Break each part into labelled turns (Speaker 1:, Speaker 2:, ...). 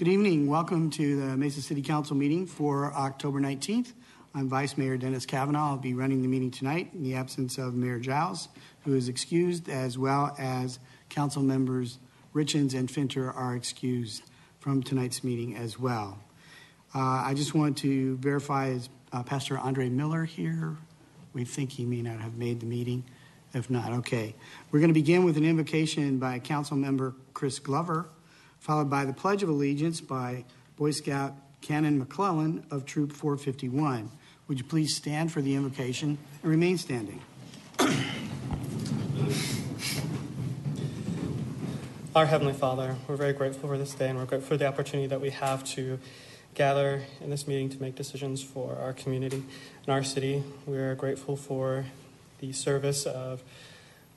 Speaker 1: Good evening. Welcome to the Mesa City Council meeting for October 19th. I'm Vice Mayor Dennis Kavanaugh. I'll be running the meeting tonight in the absence of Mayor Giles, who is excused, as well as Council members Richins and Finter are excused from tonight's meeting as well. I just want to verify, is Pastor Andre Miller here? We think he may not have made the meeting. If not, okay. We're going to begin with an invocation by Council member Chris Glover, followed by the Pledge of Allegiance by Boy Scout Canon McClellan of Troop 451. Would you please stand for the invocation and remain standing?
Speaker 2: Our Heavenly Father, we're very grateful for this day, and we're grateful for the opportunity that we have to gather in this meeting to make decisions for our community and our city. We are grateful for the service of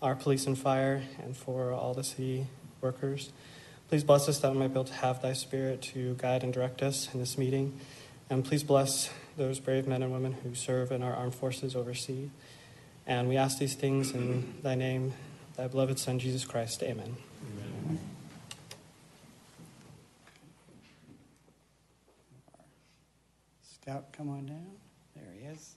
Speaker 2: our police and fire and for all the city workers. Please bless us that we might be able to have thy spirit to guide and direct us in this meeting. And please bless those brave men and women who serve in our armed forces overseas. And we ask these things in thy name, thy beloved Son, Jesus Christ. Amen. Amen.
Speaker 1: Scout, come on down. There he is.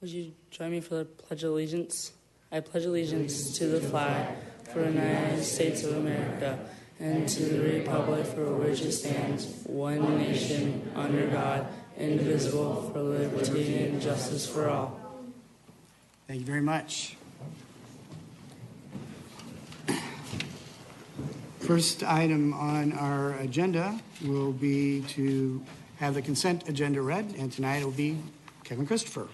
Speaker 3: Would you join me for the Pledge of Allegiance? I pledge allegiance to the flag for the United States of America and to the republic for which it stands, one nation, under God, indivisible, for liberty and justice for all.
Speaker 1: Thank you very much. First item on our agenda will be to have the consent agenda read, and tonight it will be Kevin Christopher.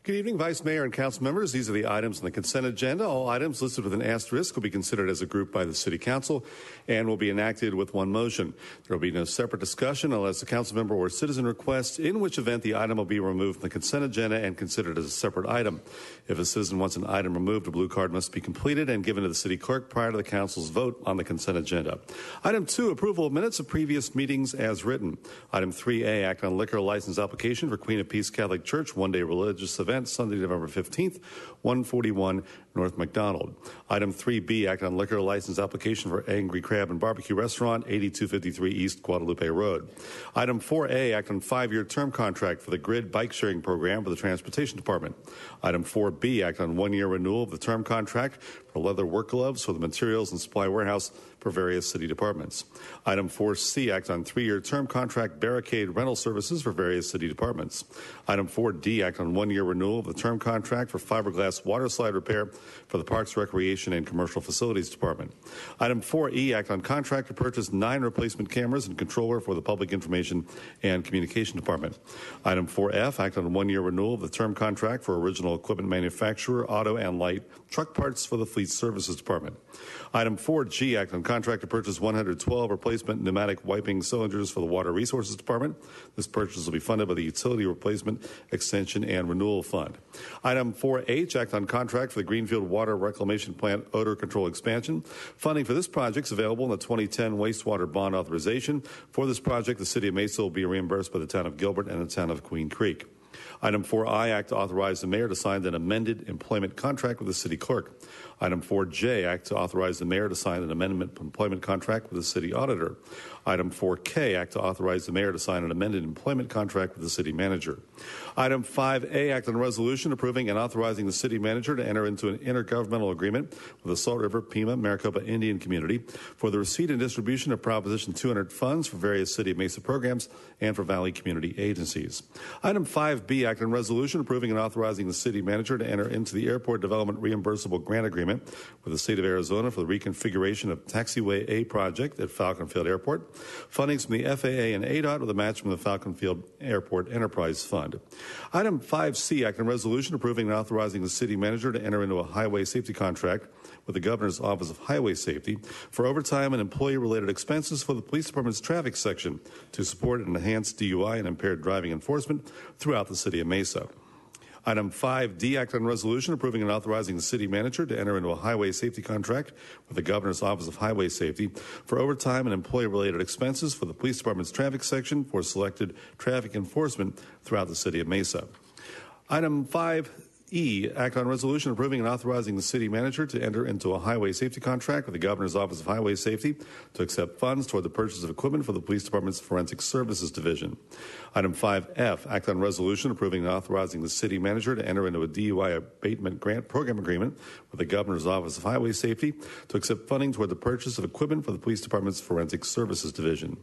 Speaker 4: Good evening, Vice Mayor and Council members. These are the items on the consent agenda. All items listed with an asterisk will be considered as a group by the City Council and will be enacted with one motion. There will be no separate discussion unless a council member or citizen requests, in which event the item will be removed from the consent agenda and considered as a separate item. If a citizen wants an item removed, a blue card must be completed and given to the City Clerk prior to the Council's vote on the consent agenda. Item 2, approval of minutes of previous meetings as written. Item 3A, act on liquor license application for Queen of Peace Catholic Church one-day religious event, Sunday, November 15th, 141 North McDonald. Item 3B, act on liquor license application for Angry Crab and Barbecue Restaurant, 8253 East Guadalupe Road. Item 4A, act on 5-year term contract for the Grid Bike Sharing Program for the Transportation Department. Item 4B, act on 1-year renewal of the term contract for leather work gloves for the Materials and Supply Warehouse for various city departments. Item 4C, act on 3-year term contract barricade rental services for various city departments. Item 4D, act on 1-year renewal of the term contract for fiberglass water slide repair for the Parks, Recreation, and Commercial Facilities Department. Item 4E, act on contract to purchase 9 replacement cameras and controller for the Public Information and Communication Department. Item 4F, act on 1-year renewal of the term contract for original equipment manufacturer, auto and light truck parts for the Fleet Services Department. Item 4G, act on contract to purchase 112 replacement pneumatic wiping cylinders for the Water Resources Department. This purchase will be funded by the Utility Replacement, Extension, and Renewal Fund. Item 4H, act on contract for the Greenfield Water Reclamation Plant odor control expansion. Funding for this project is available in the 2010 wastewater bond authorization. For this project, the City of Mesa will be reimbursed by the Town of Gilbert and the Town of Queen Creek. Item 4I, act to authorize the mayor to sign an amended employment contract with the city clerk. Item 4J, act to authorize the mayor to sign an amendment employment contract with the city auditor. Item 4K, act to authorize the mayor to sign an amended employment contract with the city manager. Item 5A, act on a resolution approving and authorizing the city manager to enter into an intergovernmental agreement with the Salt River Pima Maricopa Indian Community for the receipt and distribution of Proposition 200 funds for various City of Mesa programs and for Valley Community agencies. Item 5B, act on resolution approving and authorizing the city manager to enter into the Airport Development Reimbursable Grant Agreement with the state of Arizona for the reconfiguration of Taxiway A project at Falcon Field Airport. Fundings from the FAA and ADOT with a match from the Falcon Field Airport Enterprise Fund. Item 5C, act on resolution approving and authorizing the city manager to enter into a highway safety contract with the Governor's Office of Highway Safety for overtime and employee-related expenses for the Police Department's traffic section to support and enhance DUI and impaired driving enforcement throughout the City of Mesa. Item 5D, act on resolution approving and authorizing the city manager to enter into a highway safety contract with the Governor's Office of Highway Safety for overtime and employee-related expenses for the police department's traffic section for selected traffic enforcement throughout the city of Mesa. Item 5E, act on resolution approving and authorizing the city manager to enter into a highway safety contract with the Governor's Office of Highway Safety to accept funds toward the purchase of equipment for the police department's forensic services division. Item 5F, act on resolution approving and authorizing the city manager to enter into a DUI abatement grant program agreement with the Governor's Office of Highway Safety to accept funding toward the purchase of equipment for the police department's forensic services division.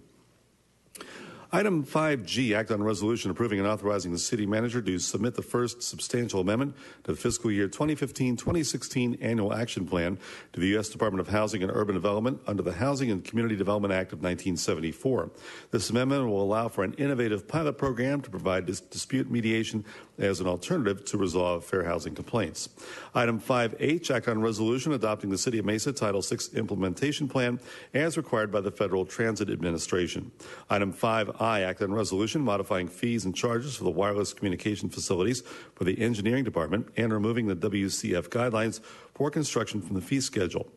Speaker 4: Item 5G, act on resolution approving and authorizing the city manager to submit the first substantial amendment to the fiscal year 2015-2016 annual action plan to the U.S. Department of Housing and Urban Development under the Housing and Community Development Act of 1974. This amendment will allow for an innovative pilot program to provide dispute mediation as an alternative to resolve fair housing complaints. Item 5H, act on resolution adopting the City of Mesa Title VI implementation plan as required by the Federal Transit Administration. Item 5I, act on resolution modifying fees and charges for the wireless communication facilities for the engineering department and removing the WCF guidelines for construction from the fee schedule.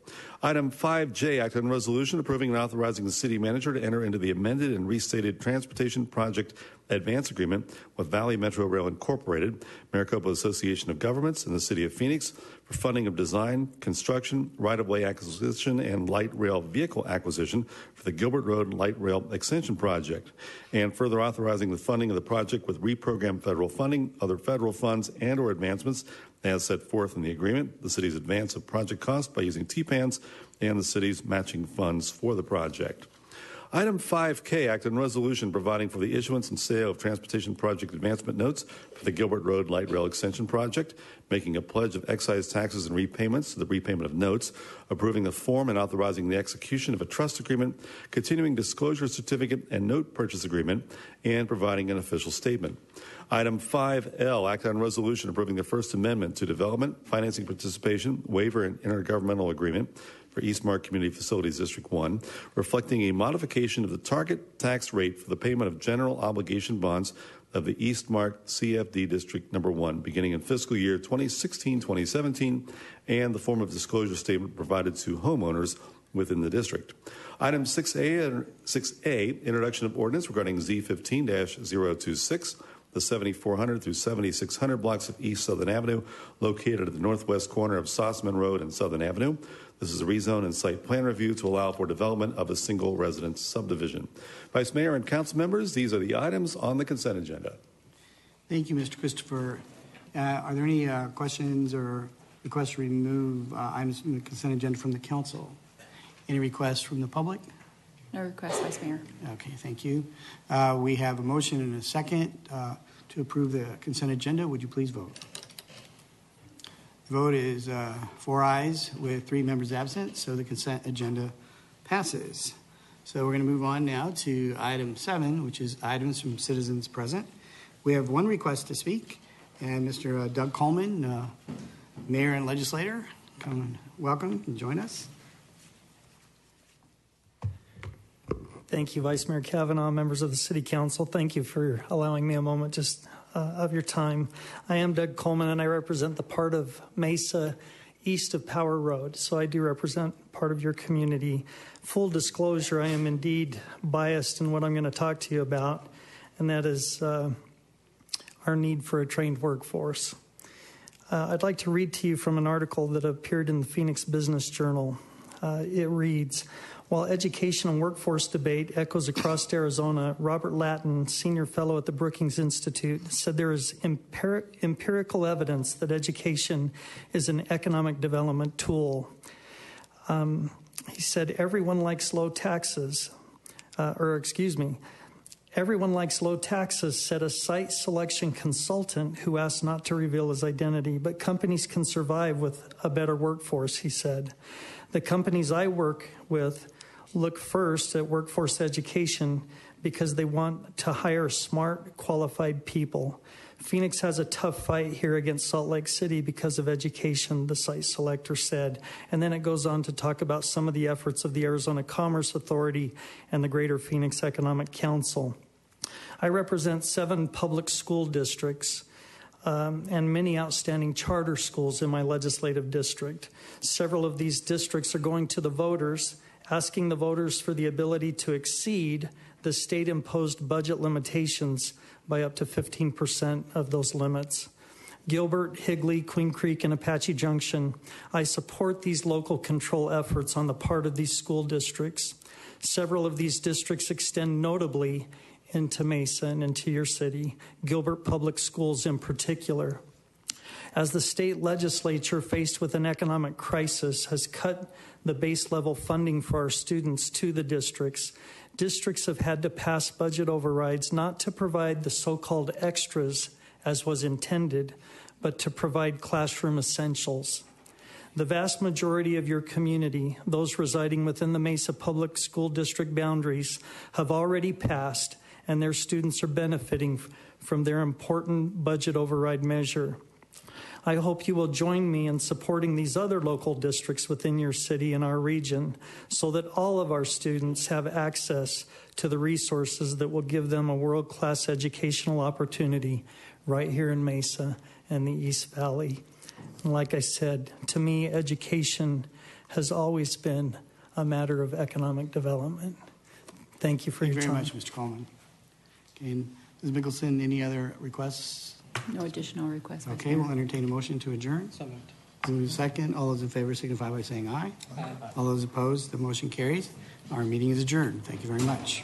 Speaker 4: Item 5J, act on resolution approving and authorizing the city manager to enter into the amended and restated transportation project advance agreement with Valley Metro Rail Incorporated, Maricopa Association of Governments, and the City of Phoenix for funding of design, construction, right-of-way acquisition, and light rail vehicle acquisition for the Gilbert Road Light Rail Extension Project, and further authorizing the funding of the project with reprogrammed federal funding, other federal funds, and or advancements as set forth in the agreement, the city's advance of project cost by using TPANs, and the city's matching funds for the project. Item 5K, act on resolution providing for the issuance and sale of transportation project advancement notes for the Gilbert Road Light Rail Extension Project, making a pledge of excise taxes and repayments to the repayment of notes, approving the form and authorizing the execution of a trust agreement, continuing disclosure certificate and note purchase agreement, and providing an official statement. Item 5L, act on resolution approving the First Amendment to Development, Financing Participation, Waiver, and Intergovernmental Agreement for Eastmark Community Facilities District 1, reflecting a modification of the target tax rate for the payment of general obligation bonds of the Eastmark CFD District Number 1, beginning in fiscal year 2016-2017, and the form of disclosure statement provided to homeowners within the district. Item 6A, introduction of ordinance regarding Z15-026, the 7400 through 7600 blocks of East Southern Avenue, located at the northwest corner of Sossaman Road and Southern Avenue. This is a rezone and site plan review to allow for development of a single residence subdivision. Vice Mayor and council members, these are the items on the consent agenda.
Speaker 1: Thank you, Mr. Christopher. Are there any questions or requests to remove items from the consent agenda from the council? Any requests from the public?
Speaker 5: No request, Vice Mayor.
Speaker 1: Okay, thank you. We have a motion and a second to approve the consent agenda. Would you please vote? The vote is 4 ayes with 3 members absent, so the consent agenda passes. So we're going to move on now to item 7, which is items from citizens present. We have one request to speak, and Mr. Doug Coleman, Mayor and Legislator, welcome and join us.
Speaker 6: Thank you, Vice Mayor Kavanaugh, members of the City Council. Thank you for allowing me a moment just of your time. I am Doug Coleman, and I represent the part of Mesa east of Power Road, so I do represent part of your community. Full disclosure, I am indeed biased in what I'm going to talk to you about, and that is our need for a trained workforce. I'd like to read to you from an article that appeared in the Phoenix Business Journal. It reads, while education and workforce debate echoes across Arizona, Robert Lattin, senior fellow at the Brookings Institute, said there is empirical evidence that education is an economic development tool. He said, everyone likes low taxes, everyone likes low taxes, said a site selection consultant who asked not to reveal his identity, but companies can survive with a better workforce, he said. The companies I work with look first at workforce education because they want to hire smart, qualified people. Phoenix has a tough fight here against Salt Lake City because of education, the site selector said. And then it goes on to talk about some of the efforts of the Arizona Commerce Authority and the Greater Phoenix Economic Council. I represent 7 public school districts. and many outstanding charter schools in my legislative district. Several of these districts are going to the voters, asking the voters for the ability to exceed the state-imposed budget limitations by up to 15% of those limits. Gilbert, Higley, Queen Creek, and Apache Junction, I support these local control efforts on the part of these school districts. Several of these districts extend notably into Mesa and into your city, Gilbert Public Schools in particular. As the state legislature, faced with an economic crisis, has cut the base level funding for our students to the districts, districts have had to pass budget overrides not to provide the so-called extras as was intended, but to provide classroom essentials. The vast majority of your community, those residing within the Mesa Public School District boundaries, have already passed, and their students are benefiting from their important budget override measure. I hope you will join me in supporting these other local districts within your city and our region so that all of our students have access to the resources that will give them a world-class educational opportunity right here in Mesa and the East Valley. And like I said, to me, education has always been a matter of economic development. Thank you for your time.
Speaker 1: Thank you very much, Mr. Coleman. Okay, and Ms. Mickelson, any other requests?
Speaker 5: No additional requests. Vice
Speaker 1: Okay,
Speaker 5: Mayor.
Speaker 1: we'll entertain a motion to adjourn.
Speaker 2: So moved.
Speaker 1: Move second. All those in favor signify by saying aye.
Speaker 2: Aye.
Speaker 1: All those opposed, the motion carries. Our meeting is adjourned. Thank you very much.